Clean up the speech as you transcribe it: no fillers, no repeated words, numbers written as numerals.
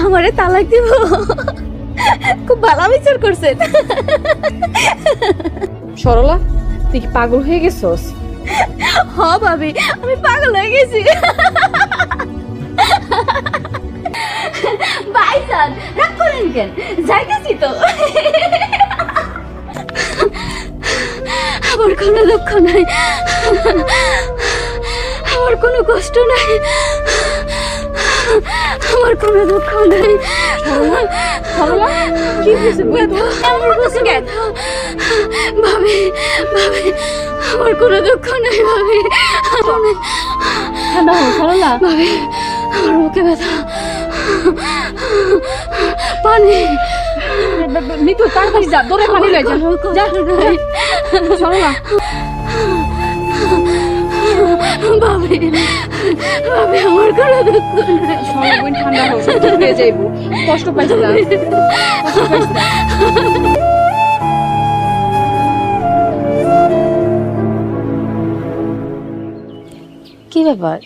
আমারে তালাক দিব? খুব ভালো বিচার করছেন। সরলা, তুই কি পাগল হয়ে গেছস? হ ভাবি, আমি পাগল হয়ে গেছি। ভাইজান রাগ করেন কেন? যাইতেছি তো। আমার কোনো দুঃখ নাই, আমার কোনো কষ্ট নাই, আমার কোনো দুঃখ নাই। সরলা, কি হয়েছে বন্ধু? আমার কিছু কেন ভাবি? ভাবি, আমার কোনো দুঃখ নাই ভাবি। ঠান্ডা হও সরলা। ভাবি, আমার মুখে ব্যথা, পানি। মিতু তাড়াতাড়ি যা, দৌড়ে পানি লয়ে যা। যা সরলা। ভাবি, ভাবি, আমার কোনো দুঃখ নাই। সরলা বোন, ঠান্ডা হও, সব ঠিক হয়ে যাইব। কষ্ট পাইছ না, কষ্ট পাইছ না। কি ব্যাপার,